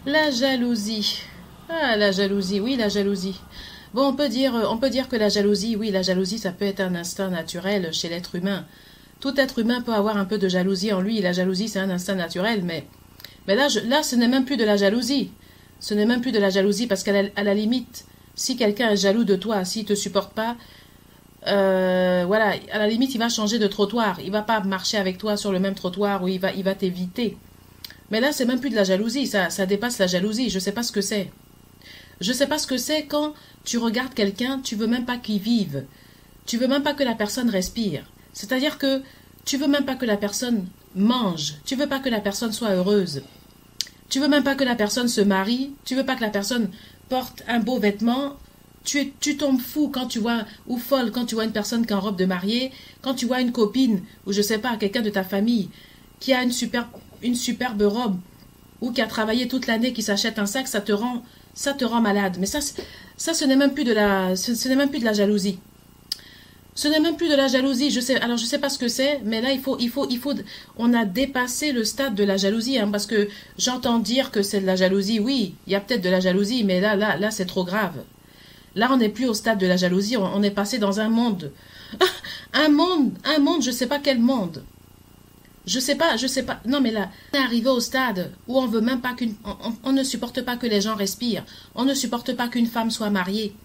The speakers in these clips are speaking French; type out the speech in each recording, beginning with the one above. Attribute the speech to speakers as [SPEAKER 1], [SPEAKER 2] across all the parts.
[SPEAKER 1] La jalousie. Ah, la jalousie, oui, la jalousie. Bon, on peut dire que la jalousie, oui, la jalousie, ça peut être un instinct naturel chez l'être humain. Tout être humain peut avoir un peu de jalousie en lui. La jalousie, c'est un instinct naturel, mais là, là, ce n'est même plus de la jalousie. Ce n'est même plus de la jalousie parce qu'à la limite, si quelqu'un est jaloux de toi, s'il te supporte pas, voilà, à la limite, il va changer de trottoir. Il va pas marcher avec toi sur le même trottoir où il va t'éviter. Mais là, c'est même plus de la jalousie, ça dépasse la jalousie. Je sais pas ce que c'est. Je sais pas ce que c'est quand tu regardes quelqu'un, tu veux même pas qu'il vive. Tu veux même pas que la personne respire. C'est-à-dire que tu veux même pas que la personne mange. Tu veux pas que la personne soit heureuse. Tu veux même pas que la personne se marie. Tu veux pas que la personne porte un beau vêtement. Tu tombes fou quand tu vois, ou folle quand tu vois une personne qui est en robe de mariée, quand tu vois une copine, ou je sais pas, quelqu'un de ta famille, qui a une superbe robe, ou qui a travaillé toute l'année, qui s'achète un sac, ça te rend malade. Mais ça ce n'est même plus de la, ce n'est même plus de la jalousie. Ce n'est même plus de la jalousie. Alors je sais pas ce que c'est, mais là on a dépassé le stade de la jalousie, hein, parce que j'entends dire que c'est de la jalousie. Oui, il y a peut-être de la jalousie, mais là, c'est trop grave. Là, on n'est plus au stade de la jalousie. On est passé dans un monde, un monde, je sais pas quel monde. Je sais pas. Non, mais là, on est arrivé au stade où on veut même pas on ne supporte pas que les gens respirent. On ne supporte pas qu'une femme soit mariée.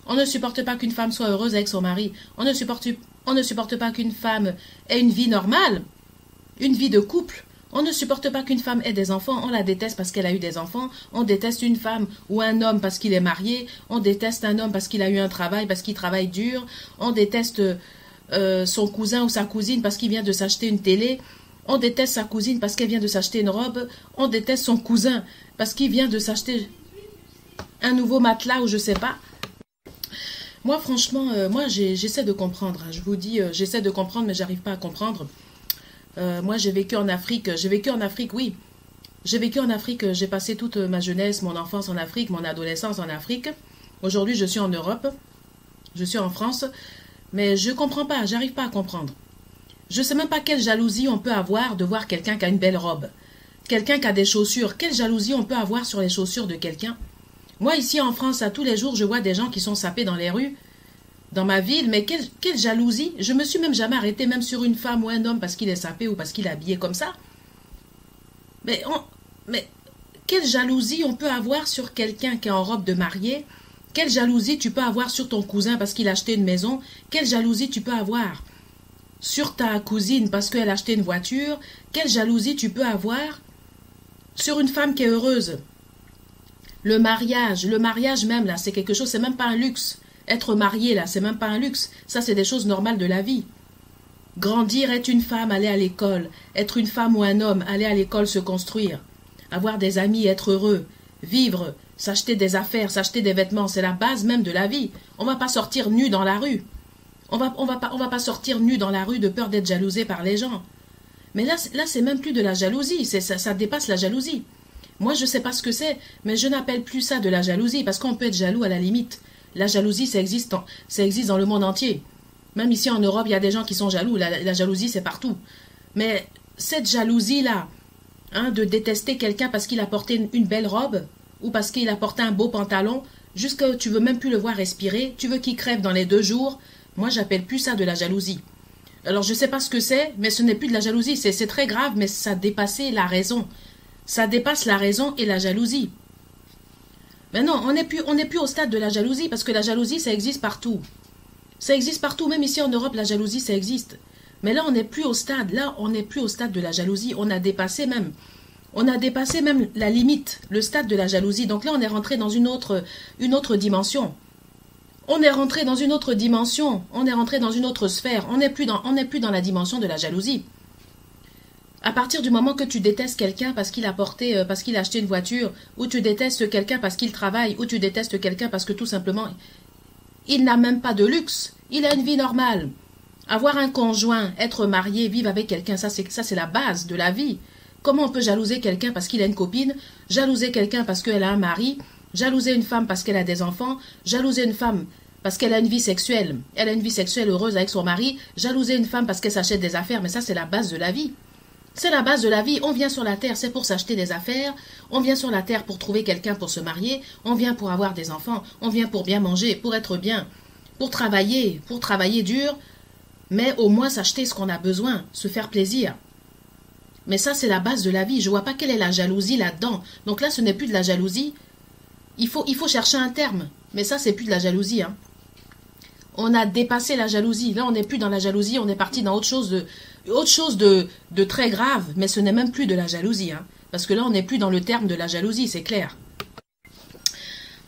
[SPEAKER 1] On ne supporte pas qu'une femme soit heureuse avec son mari. On ne supporte pas qu'une femme ait une vie normale, une vie de couple. On ne supporte pas qu'une femme ait des enfants. On la déteste parce qu'elle a eu des enfants. On déteste une femme ou un homme parce qu'il est marié. On déteste un homme parce qu'il a eu un travail, parce qu'il travaille dur. On déteste son cousin ou sa cousine parce qu'il vient de s'acheter une télé. On déteste sa cousine parce qu'elle vient de s'acheter une robe. On déteste son cousin parce qu'il vient de s'acheter un nouveau matelas ou je sais pas. Moi, franchement, j'essaie de comprendre. Hein. Je vous dis, j'essaie de comprendre, mais j'arrive pas à comprendre. Moi, j'ai vécu en Afrique. J'ai vécu en Afrique, oui. J'ai vécu en Afrique. J'ai passé toute ma jeunesse, mon enfance en Afrique, mon adolescence en Afrique. Aujourd'hui, je suis en Europe. Je suis en France. Mais je comprends pas. J'arrive pas à comprendre. Je sais même pas quelle jalousie on peut avoir de voir quelqu'un qui a une belle robe. Quelqu'un qui a des chaussures. Quelle jalousie on peut avoir sur les chaussures de quelqu'un. Moi, ici en France, à tous les jours, je vois des gens qui sont sapés dans les rues, dans ma ville, mais quelle jalousie. Je me suis même jamais arrêtée, même sur une femme ou un homme, parce qu'il est sapé ou parce qu'il est habillé comme ça. Mais quelle jalousie on peut avoir sur quelqu'un qui est en robe de mariée. Quelle jalousie tu peux avoir sur ton cousin parce qu'il a acheté une maison. Quelle jalousie tu peux avoir sur ta cousine parce qu'elle a acheté une voiture. Quelle jalousie tu peux avoir sur une femme qui est heureuse. Le mariage même, là, c'est quelque chose, c'est même pas un luxe. Être marié, là, c'est même pas un luxe. Ça, c'est des choses normales de la vie. Grandir, être une femme, aller à l'école. Être une femme ou un homme, aller à l'école, se construire. Avoir des amis, être heureux. Vivre, s'acheter des affaires, s'acheter des vêtements, c'est la base même de la vie. On va pas sortir nu dans la rue. On va pas sortir nu dans la rue de peur d'être jalousé par les gens. Mais là c'est même plus de la jalousie. Ça dépasse la jalousie. Moi, je sais pas ce que c'est, mais je n'appelle plus ça de la jalousie, parce qu'on peut être jaloux à la limite. La jalousie, ça existe dans le monde entier. Même ici en Europe, il y a des gens qui sont jaloux. La jalousie, c'est partout. Mais cette jalousie-là, hein, de détester quelqu'un parce qu'il a porté une belle robe, ou parce qu'il a porté un beau pantalon, jusqu'à tu veux même plus le voir respirer, tu veux qu'il crève dans les 2 jours, moi, j'appelle plus ça de la jalousie. Alors, je sais pas ce que c'est, mais ce n'est plus de la jalousie. C'est très grave, mais ça dépassait la raison. Ça dépasse la raison et la jalousie. Mais non, on n'est plus au stade de la jalousie, parce que la jalousie, ça existe partout. Ça existe partout, même ici en Europe, la jalousie, ça existe. Mais là, on n'est plus au stade. Là, on n'est plus au stade de la jalousie. On a dépassé même la limite, le stade de la jalousie. Donc là, on est rentré dans une autre dimension. On est rentré dans une autre dimension. On est rentré dans une autre sphère. On n'est plus dans la dimension de la jalousie. À partir du moment que tu détestes quelqu'un parce qu'il a acheté une voiture, ou tu détestes quelqu'un parce qu'il travaille, ou tu détestes quelqu'un parce que tout simplement, il n'a même pas de luxe, il a une vie normale. Avoir un conjoint, être marié, vivre avec quelqu'un, ça c'est la base de la vie. Comment on peut jalouser quelqu'un parce qu'il a une copine, jalouser quelqu'un parce qu'elle a un mari, jalouser une femme parce qu'elle a des enfants, jalouser une femme parce qu'elle a une vie sexuelle, heureuse avec son mari, jalouser une femme parce qu'elle s'achète des affaires, mais ça c'est la base de la vie. C'est la base de la vie. On vient sur la terre, c'est pour s'acheter des affaires. On vient sur la terre pour trouver quelqu'un pour se marier. On vient pour avoir des enfants. On vient pour bien manger, pour être bien, pour travailler dur. Mais au moins s'acheter ce qu'on a besoin, se faire plaisir. Mais ça, c'est la base de la vie. Je ne vois pas quelle est la jalousie là-dedans. Donc là, ce n'est plus de la jalousie. Il faut chercher un terme. Mais ça, c'est plus de la jalousie. Hein. On a dépassé la jalousie. Là, on n'est plus dans la jalousie. On est parti dans autre chose de très grave. Mais ce n'est même plus de la jalousie. Hein. Parce que là, on n'est plus dans le terme de la jalousie, c'est clair.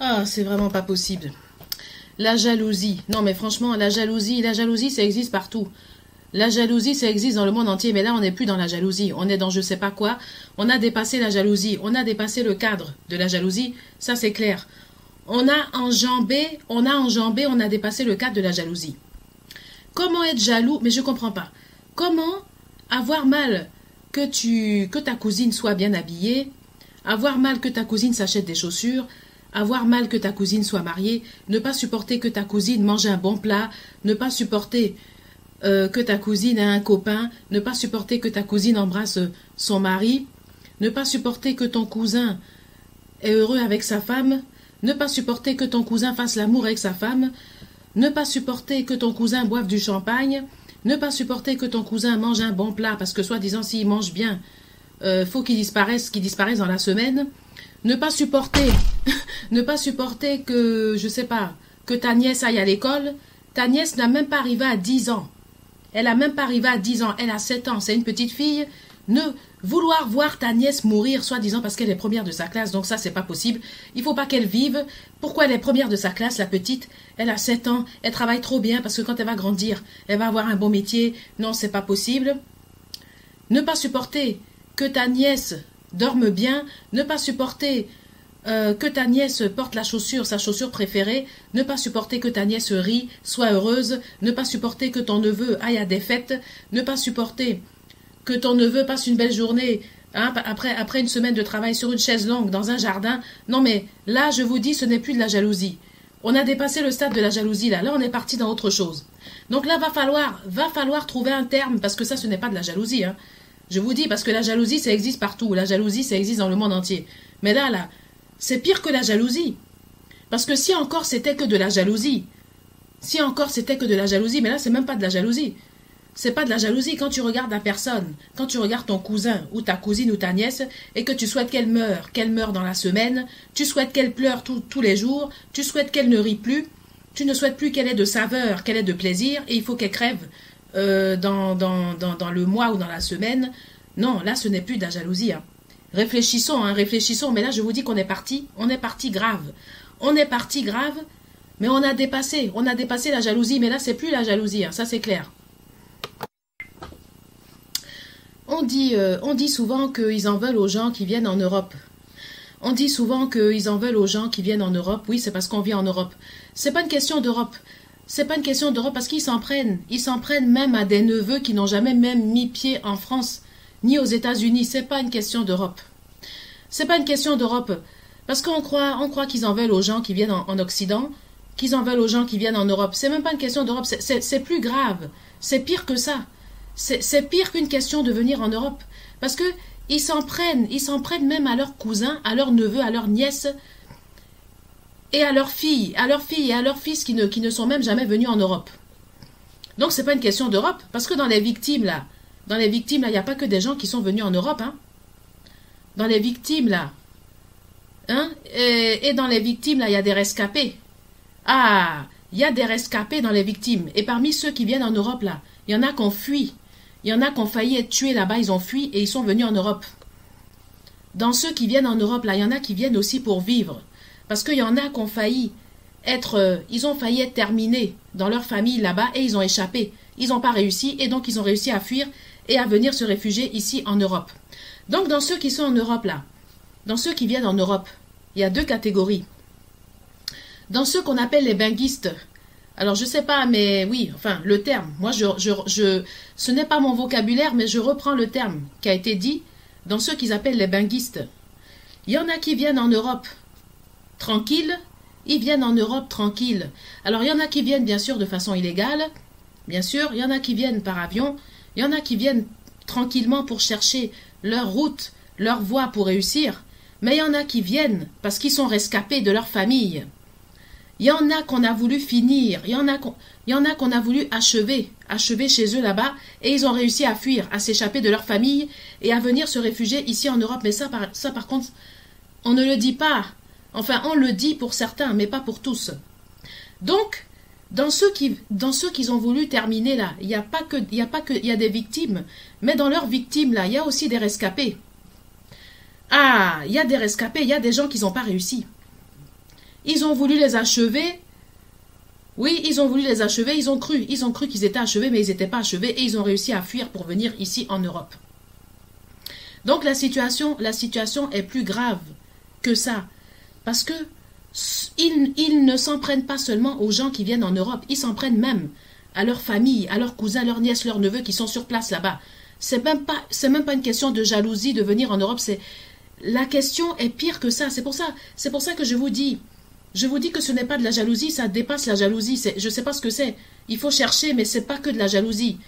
[SPEAKER 1] Ah, c'est vraiment pas possible. La jalousie. Non, mais franchement, la jalousie, ça existe partout. La jalousie, ça existe dans le monde entier, mais là, on n'est plus dans la jalousie. On est dans je sais pas quoi. On a dépassé la jalousie. On a dépassé le cadre de la jalousie. Ça, c'est clair. On a enjambé, on a dépassé le cadre de la jalousie. Comment être jaloux? Mais je comprends pas. Comment avoir mal que ta cousine soit bien habillée, avoir mal que ta cousine s'achète des chaussures, avoir mal que ta cousine soit mariée, ne pas supporter que ta cousine mange un bon plat, ne pas supporter que ta cousine a un copain, ne pas supporter que ta cousine embrasse son mari, ne pas supporter que ton cousin est heureux avec sa femme, ne pas supporter que ton cousin fasse l'amour avec sa femme, ne pas supporter que ton cousin boive du champagne, ne pas supporter que ton cousin mange un bon plat, parce que soi-disant s'il mange bien, faut qu'il disparaisse dans la semaine, ne pas supporter, ne pas supporter que, je sais pas, que ta nièce aille à l'école. Ta nièce n'a même pas arrivé à 10 ans. Elle a même pas arrivé à 10 ans. Elle a 7 ans. C'est une petite fille. Ne vouloir voir ta nièce mourir, soi-disant parce qu'elle est première de sa classe. Donc ça, c'est pas possible. Il faut pas qu'elle vive. Pourquoi elle est première de sa classe, la petite? Elle a 7 ans. Elle travaille trop bien parce que quand elle va grandir, elle va avoir un bon métier. Non, c'est pas possible. Ne pas supporter que ta nièce dorme bien. Ne pas supporter que ta nièce porte sa chaussure préférée, ne pas supporter que ta nièce rit, soit heureuse, ne pas supporter que ton neveu aille à des fêtes, ne pas supporter que ton neveu passe une belle journée, hein, après une semaine de travail sur une chaise longue dans un jardin. Non mais là, je vous dis, ce n'est plus de la jalousie. On a dépassé le stade de la jalousie là. Là, on est parti dans autre chose. Donc là, va falloir trouver un terme, parce que ça, ce n'est pas de la jalousie. Hein. Je vous dis, parce que la jalousie, ça existe partout. La jalousie, ça existe dans le monde entier. Mais là, c'est pire que la jalousie. Parce que si encore c'était que de la jalousie, mais là, c'est même pas de la jalousie. C'est pas de la jalousie quand tu regardes la personne, quand tu regardes ton cousin ou ta cousine ou ta nièce et que tu souhaites qu'elle meure dans la semaine, tu souhaites qu'elle pleure tous les jours, tu souhaites qu'elle ne rit plus, tu ne souhaites plus qu'elle ait de saveur, qu'elle ait de plaisir et il faut qu'elle crève dans le mois ou dans la semaine. Non, là, ce n'est plus de la jalousie. Hein. Réfléchissons, mais là, je vous dis qu'on est parti grave. On est parti grave, mais on a dépassé la jalousie, mais là, c'est plus la jalousie, hein, ça c'est clair. On dit souvent qu'ils en veulent aux gens qui viennent en Europe. On dit souvent qu'ils en veulent aux gens qui viennent en Europe. Oui, c'est parce qu'on vit en Europe. C'est pas une question d'Europe. C'est pas une question d'Europe parce qu'ils s'en prennent. Ils s'en prennent même à des neveux qui n'ont jamais même mis pied en France ni aux États-Unis. C'est pas une question d'Europe. C'est pas une question d'Europe. Parce qu'on croit qu'ils en veulent aux gens qui viennent en Occident, qu'ils en veulent aux gens qui viennent en Europe. C'est même pas une question d'Europe. C'est plus grave. C'est pire que ça. C'est pire qu'une question de venir en Europe. Parce que ils s'en prennent même à leurs cousins, à leurs neveux, à leurs nièces, et à leurs filles, et à leurs fils qui ne sont même jamais venus en Europe. Donc c'est pas une question d'Europe, parce que dans les victimes là, il n'y a pas que des gens qui sont venus en Europe, hein. Dans les victimes là, hein, et dans les victimes là, il y a des rescapés. Ah, il y a des rescapés dans les victimes. Et parmi ceux qui viennent en Europe là, il y en a qui ont fui. Il y en a qui ont failli être tués là-bas, ils ont fui et ils sont venus en Europe. Dans ceux qui viennent en Europe là, il y en a qui viennent aussi pour vivre. Parce qu'il y en a qui ont failli être terminés dans leur famille là-bas et ils ont échappé. Ils n'ont pas réussi et donc ils ont réussi à fuir et à venir se réfugier ici en Europe. Donc dans ceux qui sont en Europe là, dans ceux qui viennent en Europe, il y a deux catégories. Dans ceux qu'on appelle les benguistes, alors je sais pas, mais oui, enfin le terme, moi ce n'est pas mon vocabulaire, mais je reprends le terme qui a été dit dans ceux qu'ils appellent les benguistes. Il y en a qui viennent en Europe tranquille, ils viennent en Europe tranquille. Alors il y en a qui viennent bien sûr de façon illégale, bien sûr, il y en a qui viennent par avion, il y en a qui viennent tranquillement pour chercher leur route, leur voie pour réussir. Mais il y en a qui viennent parce qu'ils sont rescapés de leur famille. Il y en a qu'on a voulu finir, il y en a qu'on a voulu achever chez eux là-bas, et ils ont réussi à fuir, à s'échapper de leur famille et à venir se réfugier ici en Europe. Mais ça par contre, on ne le dit pas. Enfin, on le dit pour certains, mais pas pour tous. Donc, dans ceux qu'ils ont voulu terminer là, il y a des victimes, mais dans leurs victimes là, il y a aussi des rescapés. Ah, il y a des rescapés, il y a des gens qui n'ont pas réussi. Ils ont voulu les achever. Oui, ils ont voulu les achever, ils ont cru qu'ils étaient achevés, mais ils n'étaient pas achevés, et ils ont réussi à fuir pour venir ici en Europe. Donc la situation est plus grave que ça, parce que ils ne s'en prennent pas seulement aux gens qui viennent en Europe, ils s'en prennent même à leur famille, à leurs cousins, leurs nièces, leurs neveux qui sont sur place là-bas. C'est même pas une question de jalousie de venir en Europe, la question est pire que ça. C'est pour ça que je vous dis que ce n'est pas de la jalousie, ça dépasse la jalousie. Je ne sais pas ce que c'est. Il faut chercher, mais c'est pas que de la jalousie.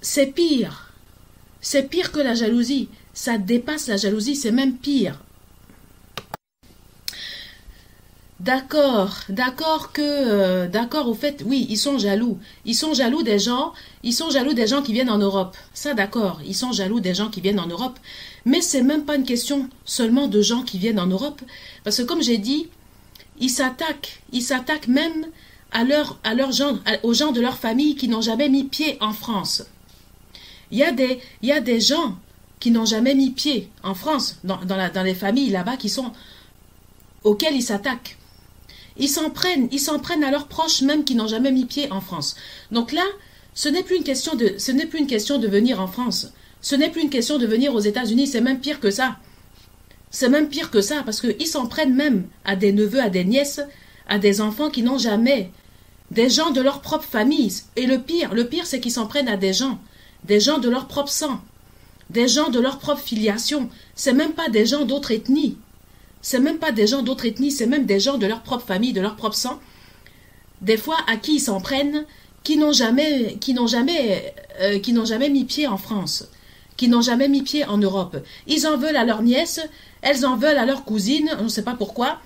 [SPEAKER 1] C'est pire. C'est pire que la jalousie. Ça dépasse la jalousie, c'est même pire. D'accord, au fait, oui, ils sont jaloux. Ils sont jaloux des gens qui viennent en Europe. Ça, d'accord, ils sont jaloux des gens qui viennent en Europe. Mais c'est même pas une question seulement de gens qui viennent en Europe. Parce que comme j'ai dit, ils s'attaquent même aux gens de leur famille qui n'ont jamais mis pied en France. Il y a des gens qui n'ont jamais mis pied en France, dans les familles là-bas auxquelles ils s'attaquent. Ils s'en prennent à leurs proches même qui n'ont jamais mis pied en France. Donc là, ce n'est plus une question de venir en France. Ce n'est plus une question de venir aux États-Unis, c'est même pire que ça. C'est même pire que ça, parce qu'ils s'en prennent même à des neveux, à des nièces, à des enfants qui n'ont jamais, des gens de leur propre famille. Et le pire, c'est qu'ils s'en prennent à des gens de leur propre sang, des gens de leur propre filiation. C'est même pas des gens d'autres ethnies. C'est même pas des gens d'autres ethnies, c'est même des gens de leur propre famille, de leur propre sang. Des fois, à qui ils s'en prennent, qui n'ont jamais mis pied en France, qui n'ont jamais mis pied en Europe. Ils en veulent à leurs nièces, elles en veulent à leurs cousines, on ne sait pas pourquoi.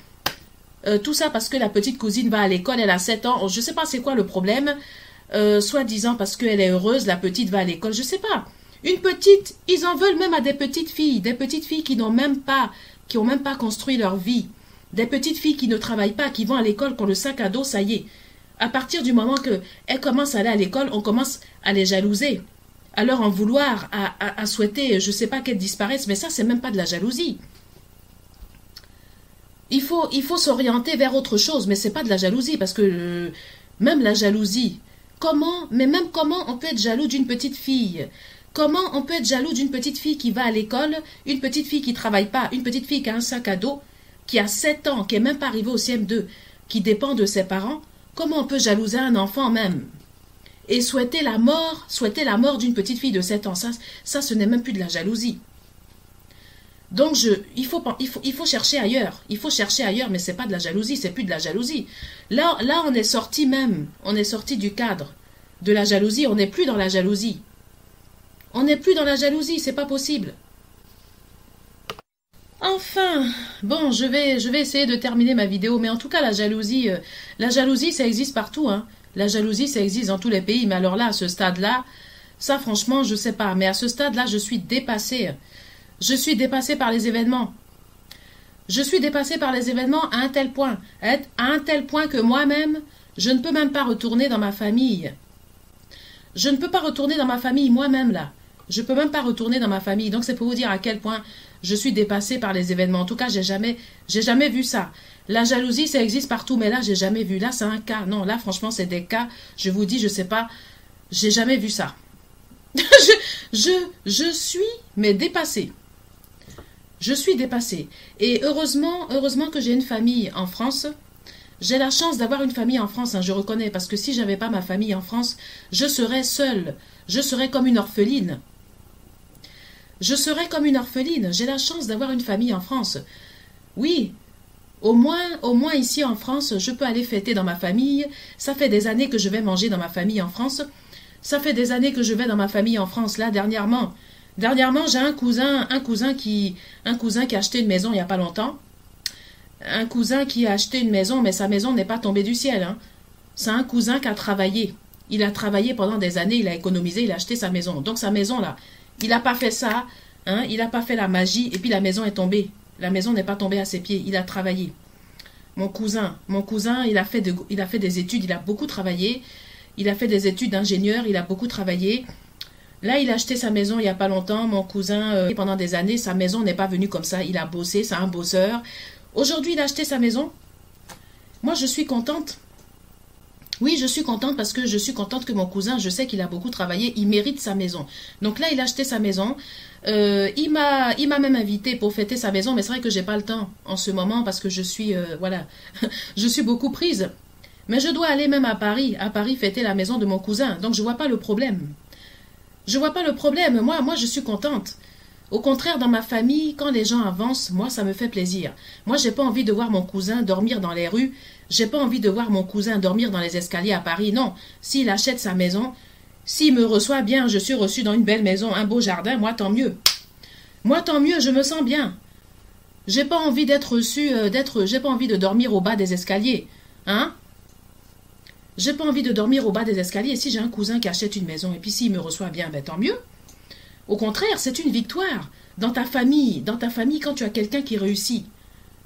[SPEAKER 1] Tout ça parce que la petite cousine va à l'école, elle a 7 ans, je ne sais pas c'est quoi le problème. Soi-disant parce qu'elle est heureuse, la petite va à l'école, je ne sais pas. Une petite, ils en veulent même à des petites filles qui n'ont même pas, qui n'ont même pas construit leur vie. Des petites filles qui ne travaillent pas, qui vont à l'école, qui ont le sac à dos, ça y est. À partir du moment qu'elles commencent à aller à l'école, on commence à les jalouser. À leur en vouloir, à souhaiter, je ne sais pas qu'elles disparaissent, mais ça, c'est même pas de la jalousie. Il faut s'orienter vers autre chose, mais c'est pas de la jalousie, parce que même la jalousie, comment on peut être jaloux d'une petite fille? Comment on peut être jaloux d'une petite fille qui va à l'école, une petite fille qui travaille pas, une petite fille qui a un sac à dos, qui a 7 ans, qui n'est même pas arrivée au CM2, qui dépend de ses parents? Comment on peut jalouser un enfant même? Et souhaiter la mort d'une petite fille de 7 ans, ça ce n'est même plus de la jalousie. Donc il faut chercher ailleurs. Il faut chercher ailleurs, mais c'est pas de la jalousie, c'est plus de la jalousie. Là on est sorti du cadre de la jalousie, on n'est plus dans la jalousie. On n'est plus dans la jalousie, c'est pas possible. Enfin, bon, je vais essayer de terminer ma vidéo, mais en tout cas la jalousie, ça existe partout, hein. La jalousie, ça existe dans tous les pays, mais alors là, à ce stade-là, ça franchement, je sais pas, mais à ce stade-là, je suis dépassée. Je suis dépassée par les événements. Je suis dépassée par les événements à un tel point que moi-même, je ne peux même pas retourner dans ma famille. Je ne peux pas retourner dans ma famille moi-même là. Je peux même pas retourner dans ma famille. Donc c'est pour vous dire à quel point je suis dépassée par les événements. En tout cas, j'ai jamais vu ça. La jalousie, ça existe partout, mais là, j'ai jamais vu. Là, c'est un cas. Non, là, franchement, c'est des cas. Je vous dis, je sais pas. J'ai jamais vu ça. je suis, mais dépassée. Je suis dépassée. Et heureusement que j'ai une famille en France. J'ai la chance d'avoir une famille en France, hein, je reconnais, parce que si j'avais pas ma famille en France, je serais seule. Je serais comme une orpheline. Je serais comme une orpheline. J'ai la chance d'avoir une famille en France. Oui, au moins ici en France, je peux aller fêter dans ma famille. Ça fait des années que je vais manger dans ma famille en France. Ça fait des années que je vais dans ma famille en France. Là, dernièrement, j'ai un cousin qui a acheté une maison il n'y a pas longtemps. Un cousin qui a acheté une maison, mais sa maison n'est pas tombée du ciel, hein. C'est un cousin qui a travaillé. Il a travaillé pendant des années, il a économisé, il a acheté sa maison. Donc sa maison là, il n'a pas fait ça, hein, il n'a pas fait la magie et puis la maison est tombée. La maison n'est pas tombée à ses pieds, il a travaillé. Mon cousin, il a fait des études, il a beaucoup travaillé. Il a fait des études d'ingénieur, il a beaucoup travaillé. Là, il a acheté sa maison il n'y a pas longtemps. Mon cousin, pendant des années, sa maison n'est pas venue comme ça. Il a bossé, c'est un bosseur. Aujourd'hui, il a acheté sa maison. Moi, je suis contente. Oui, je suis contente parce que je suis contente que mon cousin, je sais qu'il a beaucoup travaillé, il mérite sa maison. Donc là, il a acheté sa maison. Il m'a même invité pour fêter sa maison, mais c'est vrai que j'ai pas le temps en ce moment parce que je suis, voilà, je suis beaucoup prise. Mais je dois aller même à Paris fêter la maison de mon cousin. Donc je vois pas le problème. Je vois pas le problème. Moi, je suis contente. Au contraire, dans ma famille, quand les gens avancent, moi, ça me fait plaisir. Moi, j'ai pas envie de voir mon cousin dormir dans les rues. J'ai pas envie de voir mon cousin dormir dans les escaliers à Paris. Non, s'il achète sa maison, s'il me reçoit bien, je suis reçue dans une belle maison, un beau jardin, moi, tant mieux. Moi, tant mieux, je me sens bien. J'ai pas envie d'être reçue, j'ai pas envie de dormir au bas des escaliers. Hein? J'ai pas envie de dormir au bas des escaliers. Si j'ai un cousin qui achète une maison et puis s'il me reçoit bien, ben tant mieux. Au contraire, c'est une victoire. Dans ta famille, quand tu as quelqu'un qui réussit,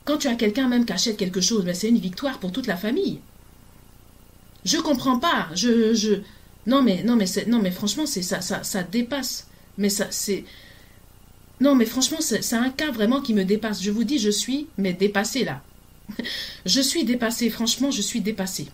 [SPEAKER 1] quand tu as quelqu'un même qui achète quelque chose, ben c'est une victoire pour toute la famille. Je comprends pas. Non mais franchement, ça dépasse. Mais non mais franchement, c'est un cas vraiment qui me dépasse. Je vous dis, je suis dépassée là. Je suis dépassée. Franchement, je suis dépassée.